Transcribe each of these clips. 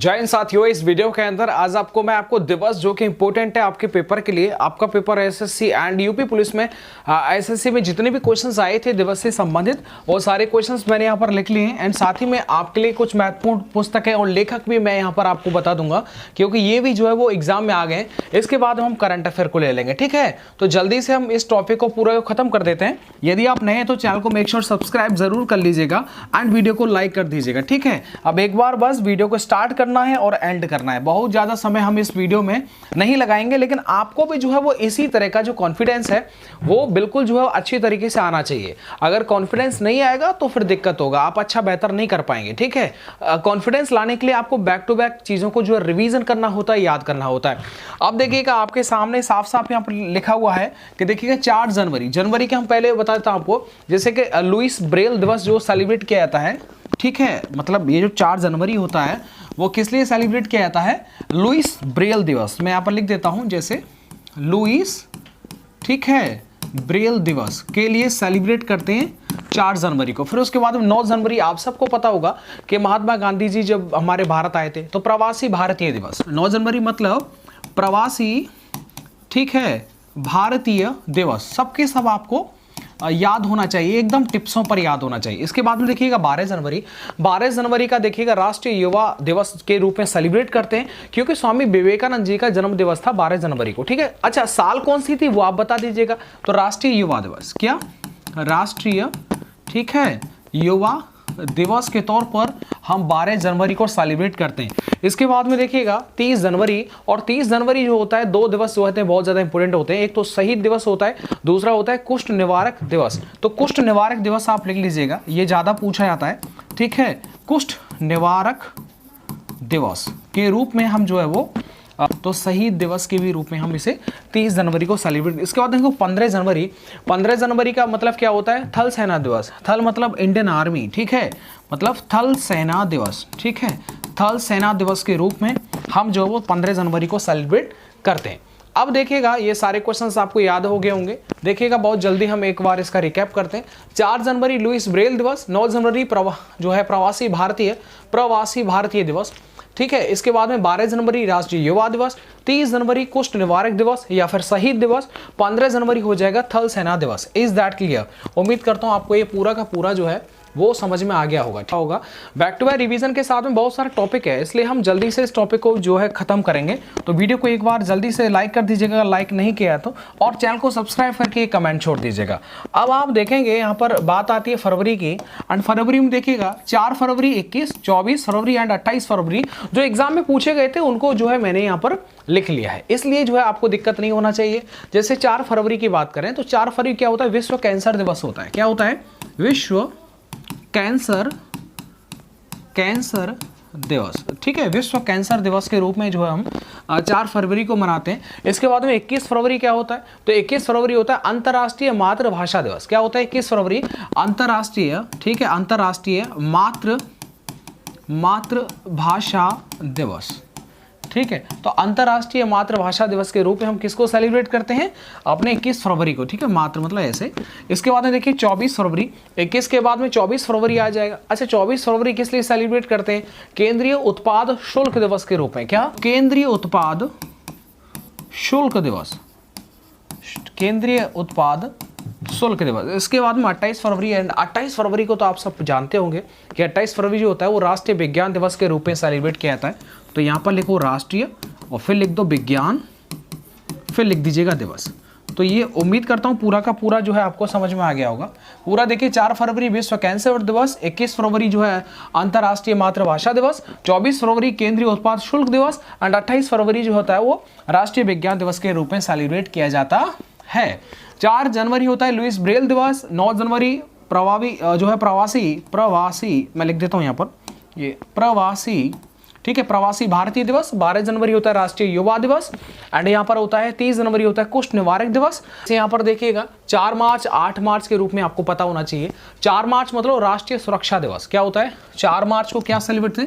जय हिंद साथियों, इस वीडियो के अंदर आज मैं आपको दिवस जो कि इंपॉर्टेंट है आपके पेपर के लिए। आपका paper SSC and UP police में एसएससी में जितने भी क्वेश्चंस आए थे दिवस से संबंधित वो सारे क्वेश्चंस मैंने यहाँ पर लिख लिए हैं। एंड साथ ही में आपके लिए कुछ महत्वपूर्ण पुस्तकें और लेखक भी मैं यहाँ पर आपको बता दूंगा, क्योंकि ये भी जो है वो एग्जाम में आ गए। इसके बाद हम करंट अफेयर को ले लेंगे, ठीक है। तो जल्दी से हम इस टॉपिक को पूरा खत्म कर देते हैं। यदि आप नए हैं तो चैनल को मेक श्योर सब्सक्राइब जरूर कर लीजिएगा एंड वीडियो को लाइक कर दीजिएगा, ठीक है। अब एक बार बस वीडियो को स्टार्ट करना है और एंड करना है। बहुत ज्यादा समय हम इस वीडियो में नहीं लगाएंगे, लेकिन आपको भी जो है वो इसी तरह का जो कॉन्फिडेंस है वो बिल्कुल जो है अच्छी तरीके से आना चाहिए। अगर कॉन्फिडेंस नहीं आएगा तो फिर दिक्कत होगा, आप अच्छा बेहतर नहीं कर पाएंगे, ठीक है। कॉन्फिडेंस लाने के लिए आपको बैक टू बैक चीजों को जो है रिवीजन करना होता है, याद करना होता है। अब देखिएगा आपके सामने साफ साफ यहाँ पर लिखा हुआ है कि देखिएगा 4 जनवरी के हम पहले बता देता हूं आपको, जैसे कि लुइस ब्रेल दिवस जो सेलिब्रेट किया जाता है, ठीक है। मतलब ये जो 4 जनवरी होता है वो किस लिए सेलिब्रेट किया जाता है? लुइस ब्रेल दिवस। मैं यहाँ पर लिख देता हूं, जैसे लुइस, ठीक है, ब्रेल दिवस के लिए सेलिब्रेट करते हैं 4 जनवरी को। फिर उसके बाद 9 जनवरी आप सबको पता होगा कि महात्मा गांधी जी जब हमारे भारत आए थे तो प्रवासी भारतीय दिवस। 9 जनवरी मतलब प्रवासी, ठीक है, भारतीय दिवस। सबके सब आपको याद होना चाहिए, एकदम टिप्सों पर याद होना चाहिए। इसके बाद में देखिएगा 12 जनवरी का देखिएगा राष्ट्रीय युवा दिवस के रूप में सेलिब्रेट करते हैं, क्योंकि स्वामी विवेकानंद जी का जन्म दिवस था 12 जनवरी को, ठीक है। अच्छा, साल कौन सी थी वो आप बता दीजिएगा। तो राष्ट्रीय युवा दिवस, क्या राष्ट्रीय, ठीक है, युवा दिवस के तौर पर हम 12 जनवरी को सेलिब्रेट करते हैं। इसके बाद में देखिएगा 30 जनवरी, और 30 जनवरी जो होता है 2 दिवस जो होते हैं बहुत ज्यादा इंपॉर्टेंट होते हैं। एक तो शहीद दिवस होता है, दूसरा होता है कुष्ठ निवारक दिवस। तो कुष्ठ निवारक दिवस आप लिख लीजिएगा, ये ज्यादा पूछा जाता है, ठीक है। कुष्ठ निवारक दिवस के रूप में हम जो है वो तो शहीद दिवस के भी रूप में हम इसे 30 जनवरी को सेलिब्रेट। इसके बाद देखो 15 जनवरी का मतलब क्या होता है? थल सेना दिवस। थल मतलब इंडियन आर्मी, ठीक है, मतलब थल सेना दिवस, ठीक है। थल सेना दिवस के रूप में हम जो वो 15 जनवरी को सेलिब्रेट करते हैं। अब देखिएगा ये सारे क्वेश्चंस आपको याद हो गए होंगे। देखिएगा बहुत जल्दी हम एक बार इसका रिकैप करते हैं। 4 जनवरी लुइस ब्रेल दिवस, 9 जनवरी जो है प्रवासी भारतीय दिवस, ठीक है। इसके बाद में 12 जनवरी राष्ट्रीय युवा दिवस, 30 जनवरी कुष्ठ निवारक दिवस या फिर शहीद दिवस, 15 जनवरी हो जाएगा थल सेना दिवस। Is that clear? उम्मीद करता हूं आपको ये पूरा का पूरा जो है वो समझ में आ गया होगा। बैक टू बैक रिवीजन के साथ में बहुत सारा टॉपिक है, इसलिए हम जल्दी से इस टॉपिक को जो है खत्म करेंगे। तो वीडियो को एक बार जल्दी से लाइक कर दीजिएगा अगर लाइक नहीं किया तो, और चैनल को सब्सक्राइब करके कमेंट छोड़ दीजिएगा। अब आप देखेंगे यहाँ पर बात आती है फरवरी की, एंड फरवरी में देखिएगा 4 फरवरी, 21, 24 फरवरी एंड 28 फरवरी जो एग्जाम में पूछे गए थे उनको जो है मैंने यहाँ पर लिख लिया है, इसलिए जो है आपको दिक्कत नहीं होना चाहिए। जैसे 4 फरवरी की बात करें तो 4 फरवरी क्या होता है? विश्व कैंसर दिवस होता है। क्या होता है? विश्व कैंसर दिवस, ठीक है। विश्व कैंसर दिवस के रूप में जो है हम 4 फरवरी को मनाते हैं। इसके बाद में 21 फरवरी क्या होता है? तो 21 फरवरी होता है अंतर्राष्ट्रीय मातृभाषा दिवस। क्या होता है 21 फरवरी? अंतर्राष्ट्रीय, ठीक है, अंतर्राष्ट्रीय मातृभाषा दिवस, ठीक है। तो अंतर्राष्ट्रीय मातृभाषा दिवस के रूप में हम किसको सेलिब्रेट करते हैं? अपने 21 फरवरी को, ठीक है, मातृ मतलब ऐसे। इसके बाद में देखिए 24 फरवरी, 21 के बाद में 24 फरवरी आ जाएगा। अच्छा, 24 फरवरी किस लिए सेलिब्रेट करते हैं? केंद्रीय उत्पाद शुल्क दिवस के रूप में। क्या? केंद्रीय उत्पाद शुल्क दिवस, केंद्रीय उत्पाद शुल्क दिवस। इसके बाद में 28 फरवरी, एंड 28 फरवरी को तो आप सब जानते होंगे कि 28 फरवरी जो होता है वो राष्ट्रीय विज्ञान दिवस के रूप में सेलिब्रेट किया जाता है। तो यहाँ पर लिखो राष्ट्रीय और फिर लिख दो विज्ञान, फिर लिख दीजिएगा दिवस। तो ये उम्मीद करता हूँ पूरा का पूरा जो है आपको समझ में आ गया होगा। पूरा देखिए 4 फरवरी विश्व कैंसर दिवस, 21 फरवरी जो है अंतर्राष्ट्रीय मातृभाषा दिवस, 24 फरवरी केंद्रीय उत्पाद शुल्क दिवस, एंड 28 फरवरी जो होता है वो राष्ट्रीय विज्ञान दिवस के रूप में सेलिब्रेट किया जाता है। 4 जनवरी होता है लुइस ब्रेल दिवस, 9 जनवरी प्रवासी, मैं लिख देता हूँ यहाँ पर ये प्रवासी, ठीक है, प्रवासी भारतीय दिवस। 12 जनवरी होता है राष्ट्रीय युवा दिवस, एंड यहाँ पर होता है 30 जनवरी होता है कुष्ठ निवारक दिवस। यहाँ पर देखिएगा 4 मार्च, 8 मार्च के रूप में आपको पता होना चाहिए। 4 मार्च मतलब राष्ट्रीय सुरक्षा दिवस। क्या होता है? 4 मार्च को क्या सेलिब्रेट थे?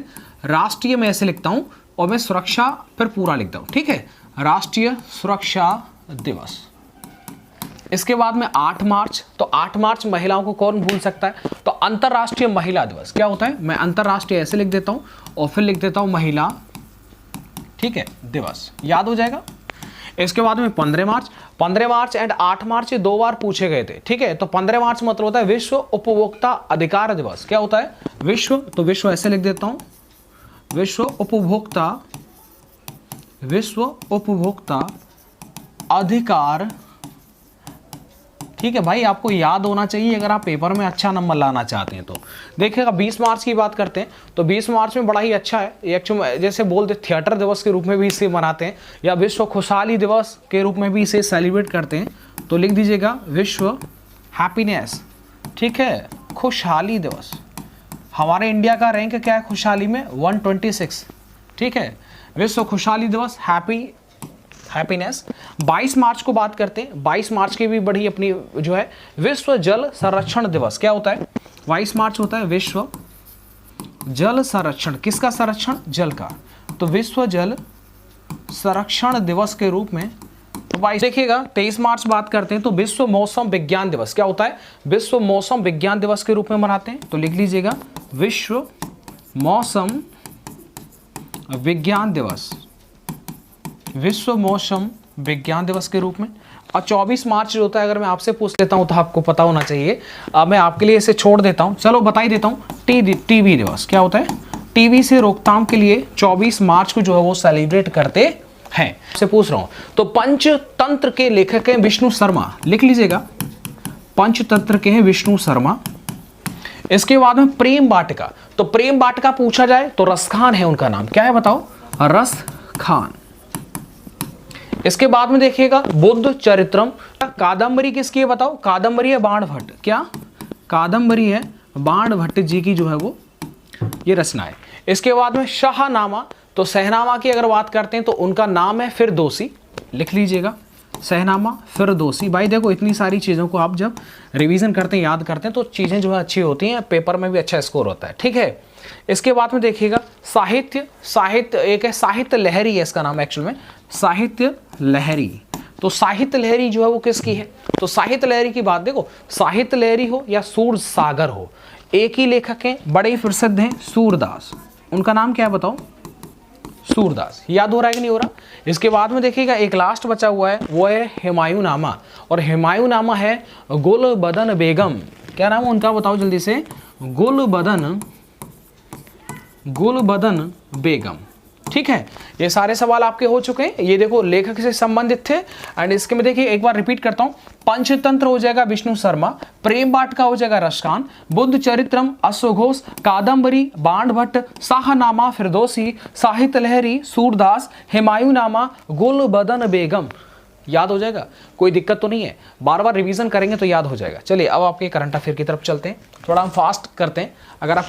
राष्ट्रीय, मैं ऐसे लिखता हूँ और मैं सुरक्षा फिर पूरा लिखता हूँ, ठीक है, राष्ट्रीय सुरक्षा दिवस। इसके बाद में 8 मार्च, तो 8 मार्च महिलाओं को कौन भूल सकता है? तो अंतर्राष्ट्रीय महिला दिवस। क्या होता है? मैं अंतर्राष्ट्रीय ऐसे लिख देता हूं और फिर लिख देता हूं महिला ठीक है, दिवस याद हो जाएगा। इसके बाद में 15 मार्च एंड 8 मार्च ये 2 बार पूछे गए थे, ठीक है। तो 15 मार्च मतलब होता है विश्व उपभोक्ता अधिकार दिवस। क्या होता है? विश्व, तो विश्व ऐसे लिख देता हूं, विश्व उपभोक्ता अधिकार, ठीक है भाई, आपको याद होना चाहिए अगर आप पेपर में अच्छा नंबर लाना चाहते हैं तो। देखिएगा 20 मार्च की बात करते हैं तो 20 मार्च में बड़ा ही अच्छा है, एक्चुअली जैसे बोलते थिएटर दिवस के रूप में भी इसे मनाते हैं, या विश्व खुशहाली दिवस के रूप में भी इसे सेलिब्रेट करते हैं। तो लिख दीजिएगा विश्व हैप्पीनेस, ठीक है, खुशहाली दिवस। हमारे इंडिया का रैंक क्या है खुशहाली में? 126, ठीक है। विश्व खुशहाली दिवस, हैप्पीनेस। 22 मार्च को बात करते हैं, 22 मार्च की भी बड़ी अपनी जो है विश्व जल संरक्षण दिवस। क्या होता है? 22 मार्च होता है विश्व जल संरक्षण। किसका संरक्षण? जल का। तो विश्व जल संरक्षण दिवस के रूप में। तो 22 देखिएगा 23 मार्च बात करते हैं तो विश्व मौसम विज्ञान दिवस। क्या होता है? विश्व मौसम विज्ञान दिवस के रूप में मनाते हैं। तो लिख लीजिएगा विश्व मौसम विज्ञान दिवस, विश्व मौसम विज्ञान दिवस के रूप में। और 24 मार्च जो होता है, अगर मैं आपसे पूछ लेता हूं तो आपको पता होना चाहिए, अब मैं आपके लिए इसे छोड़ देता हूं, चलो बता ही देता हूं, टीबी दिवस। क्या होता है? टीबी से रोकथाम के लिए 24 मार्च को जो है वो सेलिब्रेट करते हैं। से पूछ रहा हूं तो पंचतंत्र के लेखक हैं विष्णु शर्मा, लिख लीजिएगा पंचतंत्र के हैं विष्णु शर्मा। इसके बाद में प्रेम वाटिका, तो प्रेम वाटिका पूछा जाए तो रसखान है उनका नाम। क्या है बताओ? रसखान। इसके बाद में देखिएगा बुद्ध चरित्रम। कादंबरी किसकी है बताओ? कादंबरी है बाणभट्ट। क्या? कादंबरी है बाणभट्ट जी की जो है वो ये रचना है। इसके बाद में शाहनामा, तो सहनामा की अगर बात करते हैं तो उनका नाम है फिरदौसी, लिख लीजिएगा सहनामा फिरदौसी। भाई देखो इतनी सारी चीज़ों को आप जब रिवीजन करते हैं, याद करते हैं तो चीज़ें जो है अच्छी होती हैं, पेपर में भी अच्छा स्कोर होता है, ठीक है। इसके बाद में देखिएगा साहित्य एक है, साहित्य लहरी है इसका नाम एक्चुअल में, साहित्य लहरी। तो साहित्य लहरी जो है वो किसकी है? तो साहित्य लहरी की बात देखो, साहित्य लहरी हो या सूर सागर हो, एक ही लेखक हैं, बड़े ही प्रसिद्ध हैं, सूरदास। उनका नाम क्या है बताओ? सूरदास। याद हो रहा है कि नहीं हो रहा? इसके बाद में देखिएगा एक लास्ट बचा हुआ है, वो है हुमायूं नामा, और हुमायूं नामा है गुलबदन बेगम। क्या नाम है उनका बताओ जल्दी से? गुलबदन बेगम, ठीक है। ये सारे सवाल आपके हो चुके हैं, ये देखो लेखक से संबंधित थे। एंड इसके में देखिए एक बार रिपीट करता हूं, पंचतंत्र हो जाएगा विष्णु शर्मा, प्रेम वाटिका हो जाएगा रसखान, बुद्ध चरित्रम अश्वघोष, कादंबरी बाणभट्ट, शाहनामा फिरदौसी, साहित्य लहरी सूरदास, हुमायूं नामा गुलबदन बेगम। याद हो जाएगा, कोई दिक्कत तो नहीं है, बार बार रिवीजन करेंगे तो याद हो जाएगा। चलिए अब आपके करंट अफेयर की तरफ चलते हैं, थोड़ा हम फास्ट करते हैं। अगर आपको